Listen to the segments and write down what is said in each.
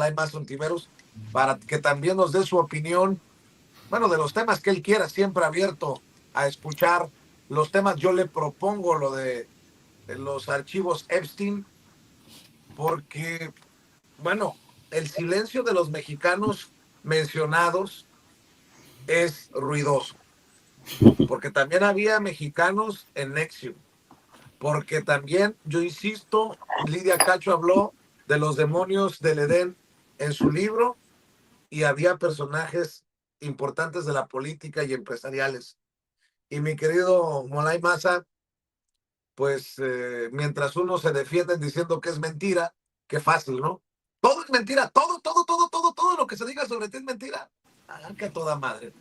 Molay Más Ontiveros, para que también nos dé su opinión, bueno, de los temas que él quiera, siempre abierto a escuchar los temas. Yo le propongo lo de los archivos Epstein, porque, bueno, el silencio de los mexicanos mencionados es ruidoso, porque también había mexicanos en Nexium, porque también, yo insisto, Lidia Cacho habló de los demonios del Edén en su libro y había personajes importantes de la política y empresariales. Y mi querido Molay Maza, pues mientras uno se defienden diciendo que es mentira, qué fácil, ¿no? Todo es mentira, todo lo que se diga sobre ti es mentira. Ah, que toda madre.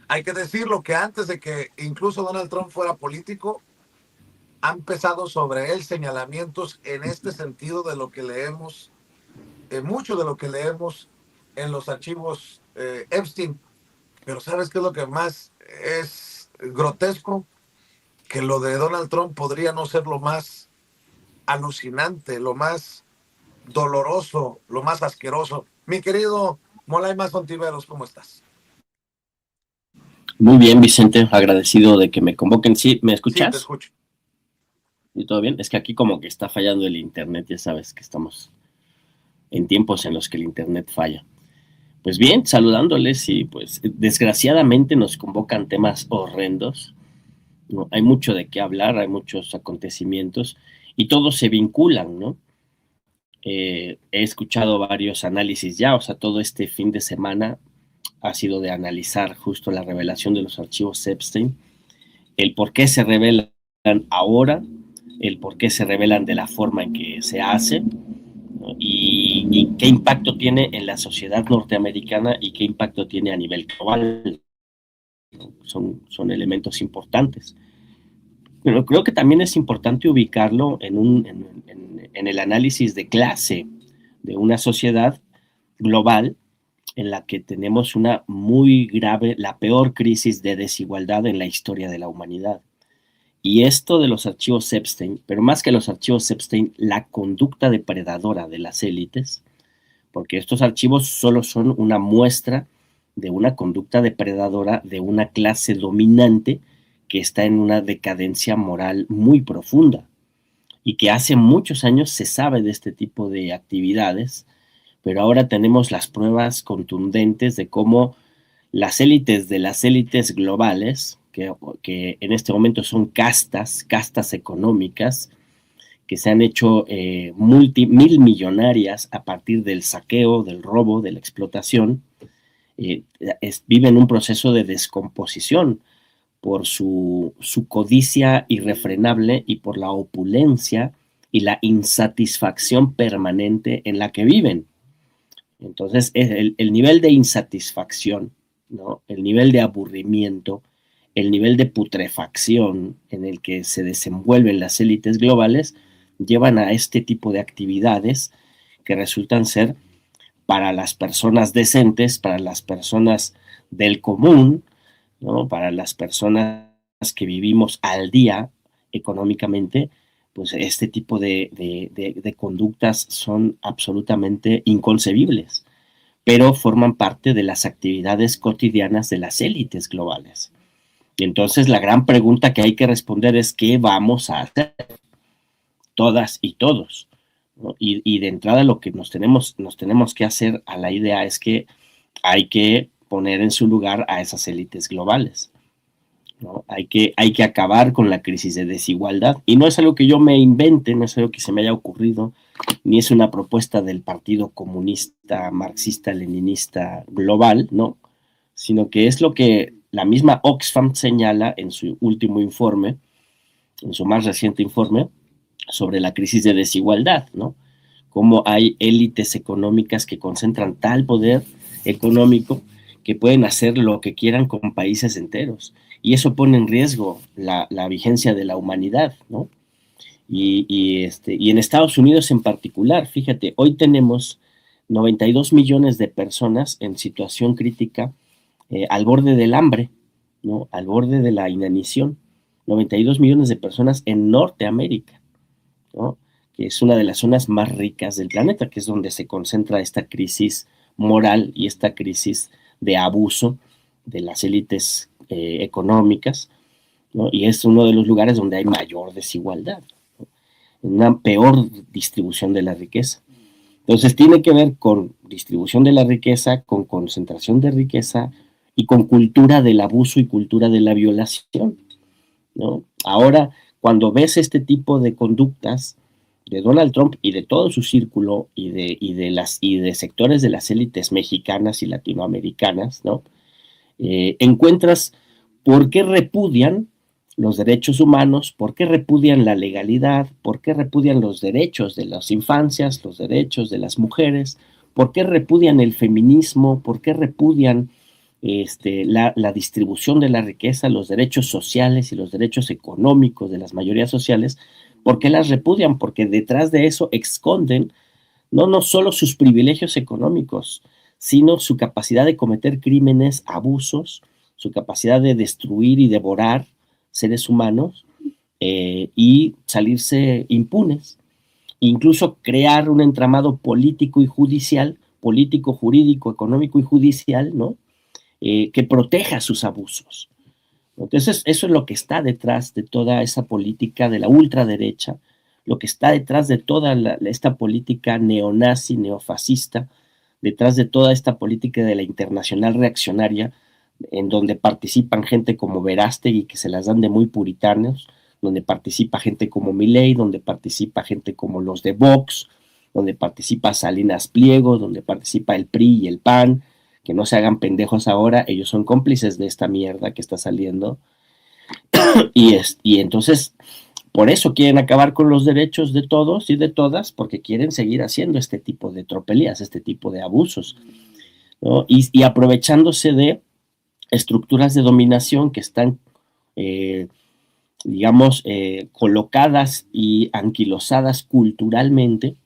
Hay que decirlo que antes de que incluso Donald Trump fuera político, han pesado sobre él señalamientos en este sentido de lo que leemos, mucho de lo que leemos en los archivos Epstein. Pero ¿sabes qué es lo que más es grotesco? Que lo de Donald Trump podría no ser lo más alucinante, lo más doloroso, lo más asqueroso. Mi querido Molay Más Ontiveros, ¿cómo estás? Muy bien, Vicente, agradecido de que me convoquen. ¿Sí? ¿Me Sí, te escuchas? escucho. ¿Y todo bien? Es que aquí como que está fallando el internet, ya sabes que estamos en tiempos en los que el internet falla. Pues bien, saludándoles y pues desgraciadamente nos convocan temas horrendos, ¿no? Hay mucho de qué hablar, hay muchos acontecimientos y todos se vinculan, ¿no? He escuchado varios análisis ya, o sea, todo este fin de semana ha sido de analizar justo la revelación de los archivos Epstein, el por qué se revelan ahora, el por qué se revelan de la forma en que se hace, ¿no? Y qué impacto tiene en la sociedad norteamericana y qué impacto tiene a nivel global. Son elementos importantes. Pero creo que también es importante ubicarlo en el análisis de clase de una sociedad global en la que tenemos una muy grave, la peor crisis de desigualdad en la historia de la humanidad. Y esto de los archivos Epstein, pero más que los archivos Epstein, la conducta depredadora de las élites, porque estos archivos solo son una muestra de una conducta depredadora de una clase dominante que está en una decadencia moral muy profunda y que hace muchos años se sabe de este tipo de actividades, pero ahora tenemos las pruebas contundentes de cómo las élites de las élites globales, que en este momento son castas económicas, que se han hecho mil millonarias a partir del saqueo, del robo, de la explotación, viven un proceso de descomposición por su codicia irrefrenable y por la opulencia y la insatisfacción permanente en la que viven. Entonces, el nivel de insatisfacción, ¿no? El nivel de aburrimiento, el nivel de putrefacción en el que se desenvuelven las élites globales, llevan a este tipo de actividades que resultan ser para las personas decentes, para las personas del común, ¿no? Para las personas que vivimos al día económicamente, pues este tipo de conductas son absolutamente inconcebibles, pero forman parte de las actividades cotidianas de las élites globales. Y entonces la gran pregunta que hay que responder es ¿qué vamos a hacer todas y todos? ¿No? Y de entrada lo que nos tenemos que hacer a la idea es que hay que poner en su lugar a esas élites globales, ¿no? Hay que acabar con la crisis de desigualdad. Y no es algo que yo me invente, no es algo que se me haya ocurrido, ni es una propuesta del Partido Comunista, Marxista, Leninista Global, ¿no? Sino que es lo que la misma Oxfam señala en su último informe, en su más reciente informe, sobre la crisis de desigualdad, ¿no? Cómo hay élites económicas que concentran tal poder económico que pueden hacer lo que quieran con países enteros. Y eso pone en riesgo la vigencia de la humanidad, ¿no? Y en Estados Unidos en particular, fíjate, hoy tenemos 92 millones de personas en situación crítica, al borde del hambre, ¿no? Al borde de la inanición. 92 millones de personas en Norteamérica, ¿no? que es una de las zonas más ricas del planeta, que es donde se concentra esta crisis moral y esta crisis de abuso de las élites económicas, ¿no? Y es uno de los lugares donde hay mayor desigualdad, ¿no? Una peor distribución de la riqueza. Entonces tiene que ver con distribución de la riqueza, con concentración de riqueza y con cultura del abuso y cultura de la violación, ¿no? Ahora, cuando ves este tipo de conductas de Donald Trump y de todo su círculo y de sectores de las élites mexicanas y latinoamericanas, ¿no? Encuentras por qué repudian los derechos humanos, por qué repudian la legalidad, por qué repudian los derechos de las infancias, los derechos de las mujeres, por qué repudian el feminismo, por qué repudian la distribución de la riqueza, los derechos sociales y los derechos económicos de las mayorías sociales. ¿Por qué las repudian? Porque detrás de eso esconden no solo sus privilegios económicos, sino su capacidad de cometer crímenes, abusos, su capacidad de destruir y devorar seres humanos y salirse impunes. Incluso crear un entramado político y judicial, político, jurídico, económico y judicial, ¿no? Que proteja sus abusos. Entonces, eso es lo que está detrás de toda esa política de la ultraderecha, lo que está detrás de toda esta política neonazi, neofascista, detrás de toda esta política de la internacional reaccionaria, en donde participan gente como Verástegui, que se las dan de muy puritanos, donde participa gente como Milei, donde participa gente como los de Vox, donde participa Salinas Pliego, donde participa el PRI y el PAN, que no se hagan pendejos ahora, ellos son cómplices de esta mierda que está saliendo. Y entonces, por eso quieren acabar con los derechos de todos y de todas, porque quieren seguir haciendo este tipo de tropelías, este tipo de abusos, ¿no? Y aprovechándose de estructuras de dominación que están, colocadas y anquilosadas culturalmente,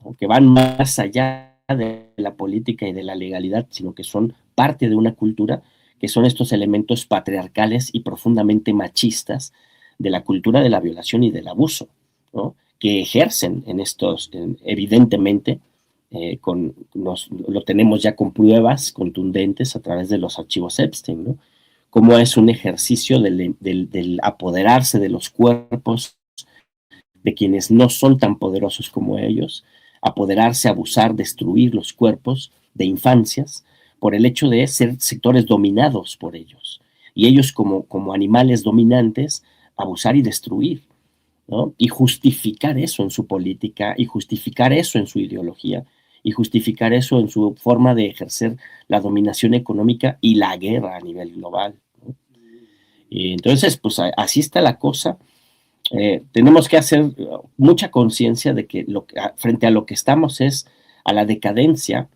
¿no? Que van más allá de la política y de la legalidad, sino que son parte de una cultura, que son estos elementos patriarcales y profundamente machistas de la cultura de la violación y del abuso, ¿no? Que ejercen evidentemente, lo tenemos ya con pruebas contundentes a través de los archivos Epstein, ¿no? Cómo es un ejercicio del apoderarse de los cuerpos de quienes no son tan poderosos como ellos, apoderarse, abusar, destruir los cuerpos de infancias por el hecho de ser sectores dominados por ellos. Y ellos como animales dominantes, abusar y destruir, ¿no? Y justificar eso en su política, y justificar eso en su ideología, y justificar eso en su forma de ejercer la dominación económica y la guerra a nivel global, ¿no? Y entonces, pues así está la cosa. Tenemos que hacer mucha conciencia de que frente a lo que estamos es a la decadencia,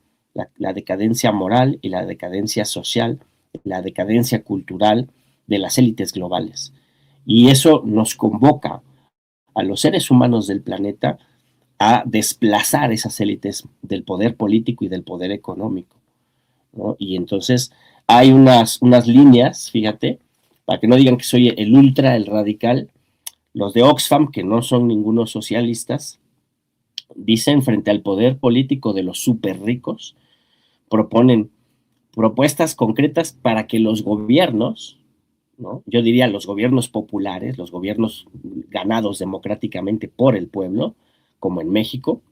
la decadencia moral y la decadencia social, la decadencia cultural de las élites globales. Y eso nos convoca a los seres humanos del planeta a desplazar esas élites del poder político y del poder económico, ¿no? Y entonces hay unas líneas, fíjate, para que no digan que soy el ultra, el radical. Los de Oxfam, que no son ningunos socialistas, dicen frente al poder político de los súper ricos, proponen propuestas concretas para que los gobiernos, ¿no? Yo diría los gobiernos populares, los gobiernos ganados democráticamente por el pueblo, como en México,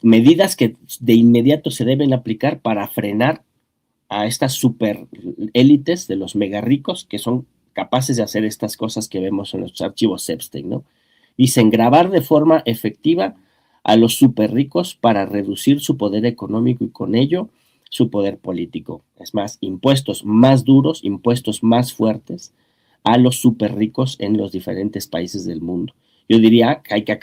medidas que de inmediato se deben aplicar para frenar a estas super élites de los mega ricos que son capaces de hacer estas cosas que vemos en los archivos Epstein, ¿no? Dicen grabar de forma efectiva a los súper ricos para reducir su poder económico y con ello su poder político. Es más, impuestos más duros, impuestos más fuertes a los súper ricos en los diferentes países del mundo. Yo diría que hay que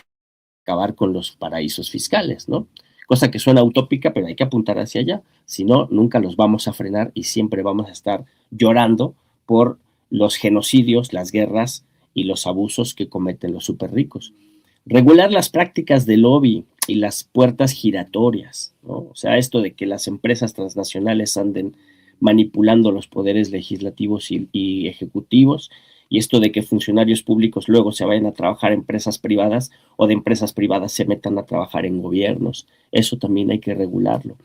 acabar con los paraísos fiscales, ¿no? Cosa que suena utópica, pero hay que apuntar hacia allá. Si no, nunca los vamos a frenar y siempre vamos a estar llorando por los genocidios, las guerras y los abusos que cometen los súper ricos. Regular las prácticas de lobby y las puertas giratorias, ¿no? O sea, esto de que las empresas transnacionales anden manipulando los poderes legislativos y ejecutivos y esto de que funcionarios públicos luego se vayan a trabajar en empresas privadas o de empresas privadas se metan a trabajar en gobiernos. Eso también hay que regularlo.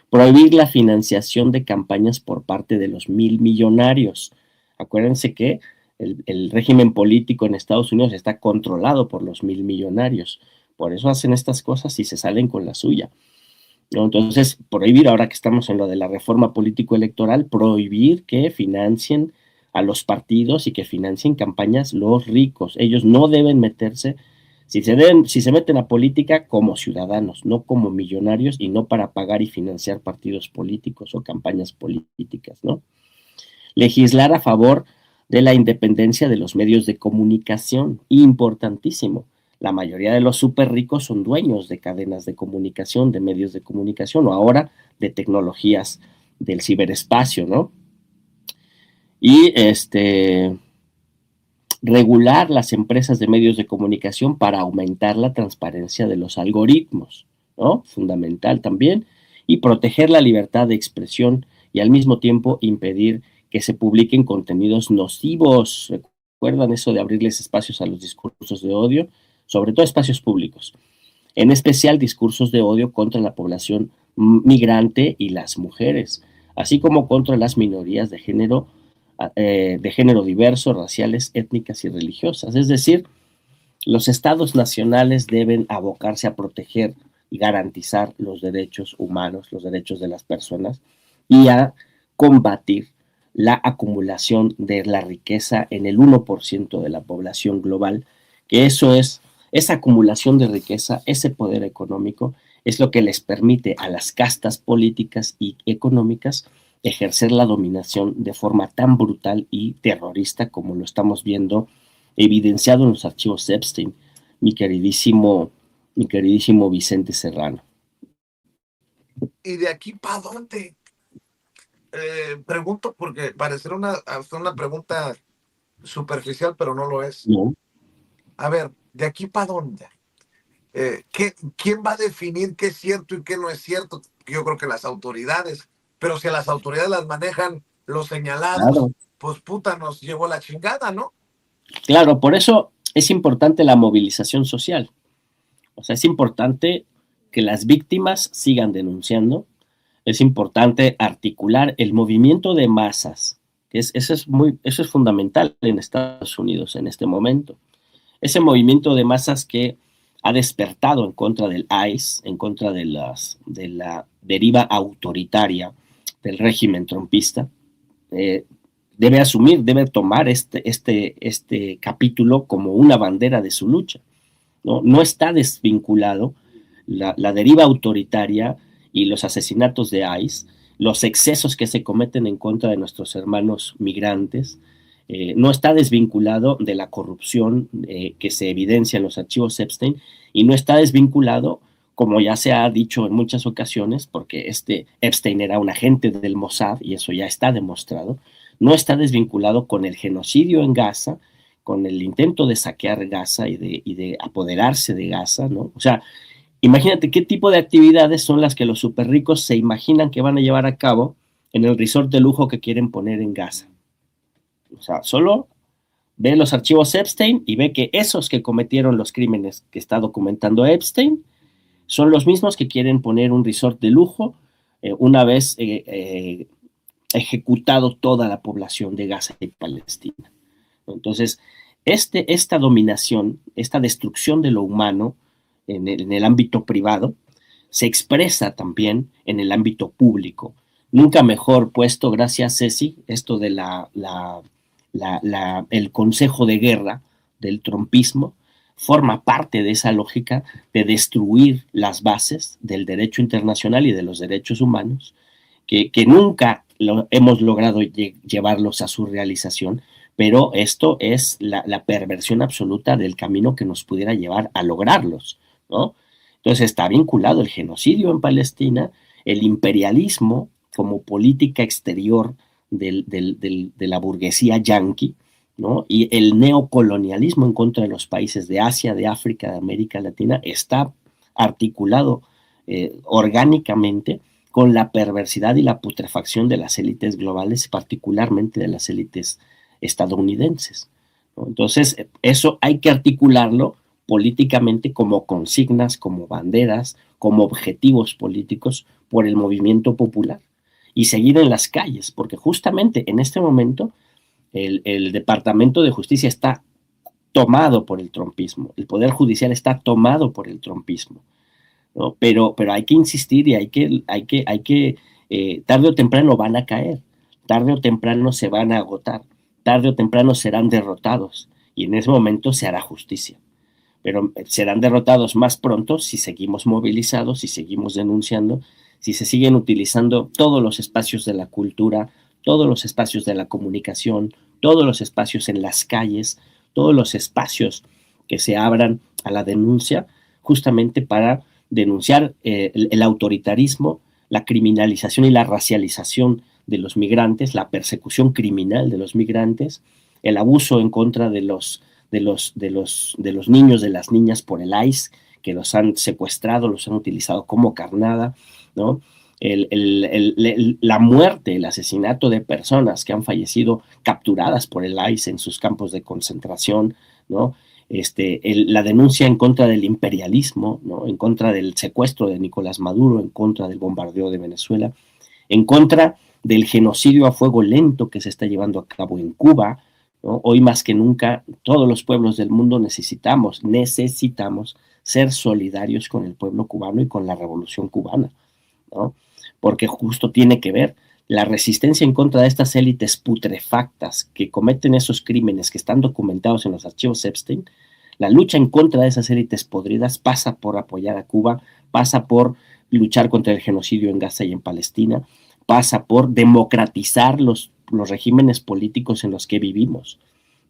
Prohibir la financiación de campañas por parte de los mil millonarios. Acuérdense que el régimen político en Estados Unidos está controlado por los mil millonarios. Por eso hacen estas cosas y se salen con la suya, ¿no? Entonces, prohibir, ahora que estamos en lo de la reforma político-electoral, prohibir que financien a los partidos y que financien campañas los ricos. Ellos no deben meterse, si se meten a política como ciudadanos, no como millonarios y no para pagar y financiar partidos políticos o campañas políticas, ¿no? Legislar a favor de la independencia de los medios de comunicación, importantísimo. La mayoría de los súper ricos son dueños de cadenas de comunicación, de medios de comunicación, o ahora de tecnologías del ciberespacio, ¿no? Y regular las empresas de medios de comunicación para aumentar la transparencia de los algoritmos, ¿no? Fundamental también. Y proteger la libertad de expresión y al mismo tiempo impedir que se publiquen contenidos nocivos. ¿Recuerdan eso de abrirles espacios a los discursos de odio? Sobre todo espacios públicos, en especial discursos de odio contra la población migrante y las mujeres, así como contra las minorías de género diverso, raciales, étnicas y religiosas. Es decir, los estados nacionales deben abocarse a proteger y garantizar los derechos humanos, los derechos de las personas y a combatir la acumulación de la riqueza en el 1% de la población global, que eso es esa acumulación de riqueza, ese poder económico, es lo que les permite a las castas políticas y económicas ejercer la dominación de forma tan brutal y terrorista como lo estamos viendo evidenciado en los archivos Epstein, mi queridísimo Vicente Serrano. ¿Y de aquí para dónde? Pregunto porque parecerá una pregunta superficial, pero no lo es. No. A ver, ¿de aquí para dónde? ¿Quién va a definir qué es cierto y qué no es cierto? Yo creo que las autoridades, pero si a las autoridades las manejan los señalados, claro, pues puta, nos llevó la chingada, ¿no? Claro, por eso es importante la movilización social. O sea, es importante que las víctimas sigan denunciando, es importante articular el movimiento de masas, que eso es fundamental en Estados Unidos en este momento. Ese movimiento de masas que ha despertado en contra del ICE, en contra de la deriva autoritaria del régimen trumpista, debe tomar este capítulo como una bandera de su lucha, ¿no? No está desvinculado la deriva autoritaria y los asesinatos de ICE, los excesos que se cometen en contra de nuestros hermanos migrantes, no está desvinculado de la corrupción que se evidencia en los archivos Epstein y no está desvinculado, como ya se ha dicho en muchas ocasiones, porque Epstein era un agente del Mossad y eso ya está demostrado, no está desvinculado con el genocidio en Gaza, con el intento de saquear Gaza y de apoderarse de Gaza, ¿no? O sea, imagínate qué tipo de actividades son las que los super ricos se imaginan que van a llevar a cabo en el resort de lujo que quieren poner en Gaza. O sea, solo ve los archivos Epstein y ve que esos que cometieron los crímenes que está documentando Epstein son los mismos que quieren poner un resort de lujo una vez ejecutado toda la población de Gaza y Palestina. Entonces, esta dominación, esta destrucción de lo humano en el ámbito privado, se expresa también en el ámbito público. Nunca mejor puesto, gracias Ceci, esto de el consejo de guerra del trumpismo forma parte de esa lógica de destruir las bases del derecho internacional y de los derechos humanos, que nunca hemos logrado llevarlos a su realización, pero esto es la perversión absoluta del camino que nos pudiera llevar a lograrlos, ¿no? Entonces está vinculado el genocidio en Palestina, el imperialismo como política exterior de la burguesía yanqui, ¿no? Y el neocolonialismo en contra de los países de Asia, de África, de América Latina, está articulado orgánicamente con la perversidad y la putrefacción de las élites globales, particularmente de las élites estadounidenses, ¿no? Entonces, eso hay que articularlo políticamente como consignas, como banderas, como objetivos políticos por el movimiento popular y seguir en las calles, porque justamente en este momento el Departamento de Justicia está tomado por el trumpismo, el Poder Judicial está tomado por el trumpismo, ¿no? Pero hay que insistir y tarde o temprano van a caer, tarde o temprano se van a agotar, tarde o temprano serán derrotados y en ese momento se hará justicia. Pero serán derrotados más pronto si seguimos movilizados, si seguimos denunciando, si se siguen utilizando todos los espacios de la cultura, todos los espacios de la comunicación, todos los espacios en las calles, todos los espacios que se abran a la denuncia, justamente para denunciar el autoritarismo, la criminalización y la racialización de los migrantes, la persecución criminal de los migrantes, el abuso en contra de los niños, de las niñas por el ICE, que los han secuestrado, los han utilizado como carnada, ¿no? La muerte, el asesinato de personas que han fallecido capturadas por el ICE en sus campos de concentración, ¿no? La denuncia en contra del imperialismo, ¿no? En contra del secuestro de Nicolás Maduro, en contra del bombardeo de Venezuela, en contra del genocidio a fuego lento que se está llevando a cabo en Cuba, ¿no? Hoy más que nunca, todos los pueblos del mundo necesitamos ser solidarios con el pueblo cubano y con la revolución cubana, ¿no? Porque justo tiene que ver la resistencia en contra de estas élites putrefactas que cometen esos crímenes que están documentados en los archivos Epstein. La lucha en contra de esas élites podridas pasa por apoyar a Cuba, pasa por luchar contra el genocidio en Gaza y en Palestina, pasa por democratizar los regímenes políticos en los que vivimos,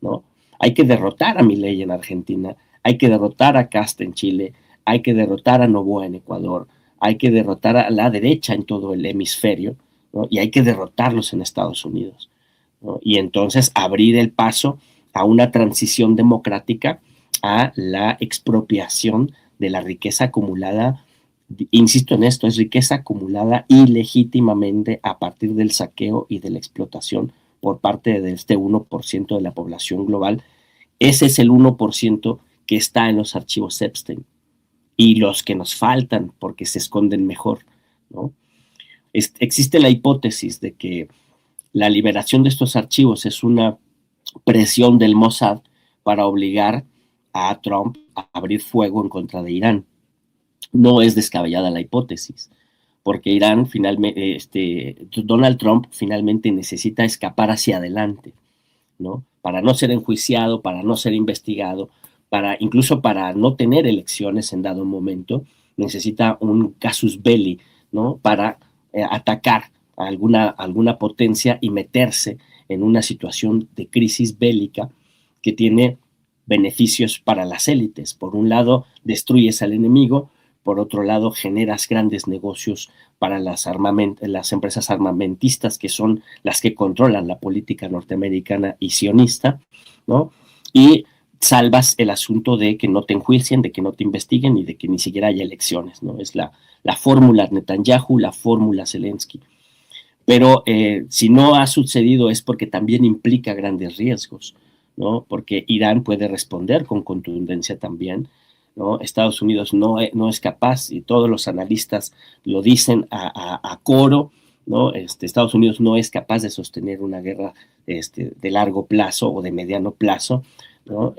¿no? Hay que derrotar a Milei en Argentina, hay que derrotar a Cast en Chile, hay que derrotar a Noboa en Ecuador, hay que derrotar a la derecha en todo el hemisferio, ¿no? Y hay que derrotarlos en Estados Unidos, ¿no? Y entonces abrir el paso a una transición democrática, a la expropiación de la riqueza acumulada. Insisto en esto, es riqueza acumulada ilegítimamente a partir del saqueo y de la explotación por parte de este 1% de la población global. Ese es el 1% que está en los archivos Epstein y los que nos faltan porque se esconden mejor, ¿no? Existe la hipótesis de que la liberación de estos archivos es una presión del Mossad para obligar a Trump a abrir fuego en contra de Irán. No es descabellada la hipótesis, porque Irán finalmente, Donald Trump finalmente necesita escapar hacia adelante, ¿no? Para no ser enjuiciado, para no ser investigado, incluso para no tener elecciones en dado momento, necesita un casus belli, ¿no? Para atacar a alguna potencia y meterse en una situación de crisis bélica que tiene beneficios para las élites. Por un lado, destruyes al enemigo, por otro lado, generas grandes negocios para las empresas armamentistas, que son las que controlan la política norteamericana y sionista, ¿no? Y salvas el asunto de que no te enjuicien, de que no te investiguen y de que ni siquiera haya elecciones, ¿no? Es la fórmula Netanyahu, la fórmula Zelensky. Pero si no ha sucedido es porque también implica grandes riesgos, ¿no? Porque Irán puede responder con contundencia también, ¿no? Estados Unidos no es capaz, y todos los analistas lo dicen a coro, ¿no? Estados Unidos no es capaz de sostener una guerra de largo plazo o de mediano plazo, ¿no?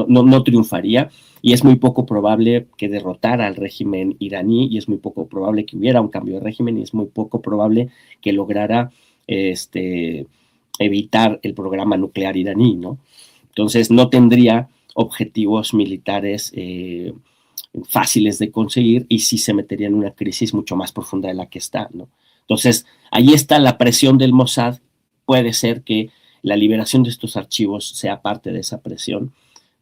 No triunfaría, y es muy poco probable que derrotara al régimen iraní, y es muy poco probable que hubiera un cambio de régimen, y es muy poco probable que lograra evitar el programa nuclear iraní, ¿no? Entonces no tendría objetivos militares fáciles de conseguir, y sí se metería en una crisis mucho más profunda de la que está, ¿no? Entonces, ahí está la presión del Mossad. Puede ser que la liberación de estos archivos sea parte de esa presión,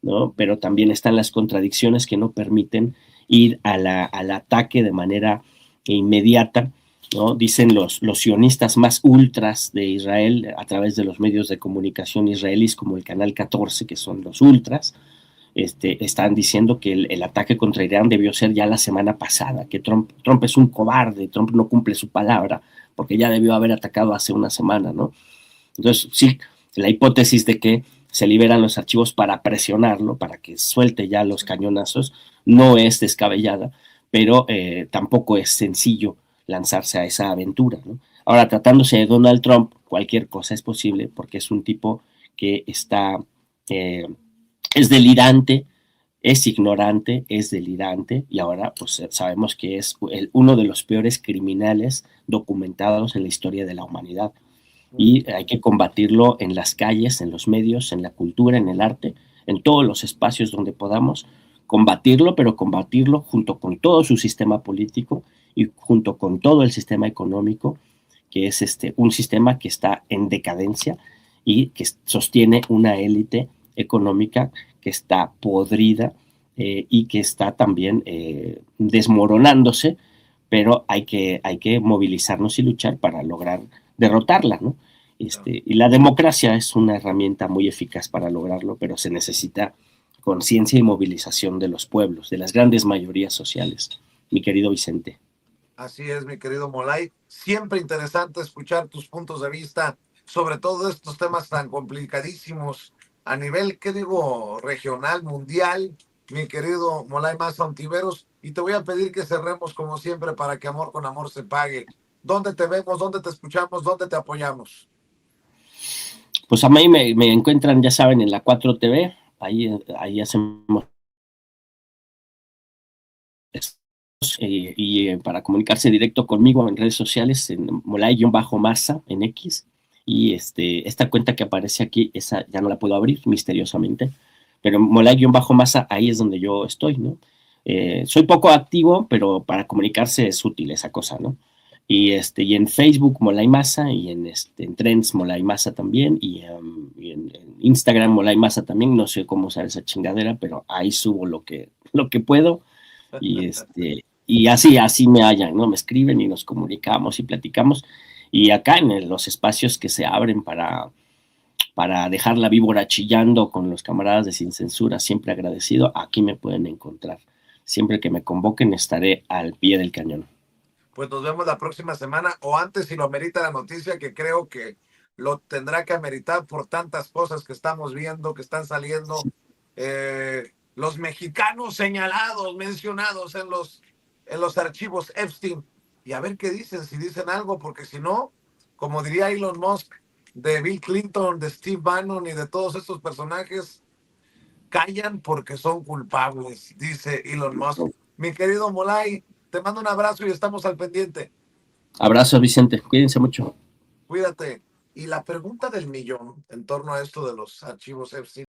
¿no? Pero también están las contradicciones que no permiten ir al ataque de manera inmediata, ¿no? Dicen los sionistas más ultras de Israel, a través de los medios de comunicación israelíes como el Canal 14, que son los ultras, están diciendo que el ataque contra Irán debió ser ya la semana pasada, que Trump es un cobarde, Trump no cumple su palabra, porque ya debió haber atacado hace una semana, ¿no? Entonces, sí, la hipótesis de que se liberan los archivos para presionarlo, para que suelte ya los cañonazos, no es descabellada, pero tampoco es sencillo lanzarse a esa aventura, ¿no? Ahora, tratándose de Donald Trump, cualquier cosa es posible porque es un tipo que es delirante, es ignorante, es delirante y ahora pues sabemos que es uno de los peores criminales documentados en la historia de la humanidad y hay que combatirlo en las calles, en los medios, en la cultura, en el arte, en todos los espacios donde podamos combatirlo, pero combatirlo junto con todo su sistema político y junto con todo el sistema económico, que es un sistema que está en decadencia y que sostiene una élite económica que está podrida y que está también desmoronándose, pero hay que movilizarnos y luchar para lograr derrotarla, ¿no? Y la democracia es una herramienta muy eficaz para lograrlo, pero se necesita conciencia y movilización de los pueblos, de las grandes mayorías sociales, mi querido Vicente. Así es, mi querido Molay. Siempre interesante escuchar tus puntos de vista sobre todo estos temas tan complicadísimos a nivel, ¿qué digo?, regional, mundial, mi querido Molay Maza Ontiveros. Y te voy a pedir que cerremos como siempre para que amor con amor se pague. ¿Dónde te vemos? ¿Dónde te escuchamos? ¿Dónde te apoyamos? Pues a mí me encuentran, ya saben, en la 4TV, ahí hacemos y para comunicarse directo conmigo en redes sociales, en Molay-Masa en X, y esta cuenta que aparece aquí, esa ya no la puedo abrir misteriosamente, pero Molay-Masa, ahí es donde yo estoy, ¿no? Soy poco activo, pero para comunicarse es útil esa cosa, ¿no? Y en Facebook Molay Masa, y en Trends Molay Masa también, y en Instagram Molay Masa también, no sé cómo usar esa chingadera, pero ahí subo lo que puedo, y así me hallan, ¿no? Me escriben y nos comunicamos y platicamos, y acá en los espacios que se abren para dejar la víbora chillando con los camaradas de Sin Censura, siempre agradecido, aquí me pueden encontrar. Siempre que me convoquen estaré al pie del cañón. Pues nos vemos la próxima semana o antes si lo amerita la noticia, que creo que lo tendrá que ameritar por tantas cosas que estamos viendo, que están saliendo. Los mexicanos señalados, mencionados en los archivos Epstein. Y a ver qué dicen, si dicen algo, porque si no, como diría Elon Musk, de Bill Clinton, de Steve Bannon y de todos estos personajes, callan porque son culpables, dice Elon Musk. Mi querido Molay, te mando un abrazo y estamos al pendiente. Abrazo, Vicente. Cuídense mucho. Cuídate. Y la pregunta del millón en torno a esto de los archivos Epstein.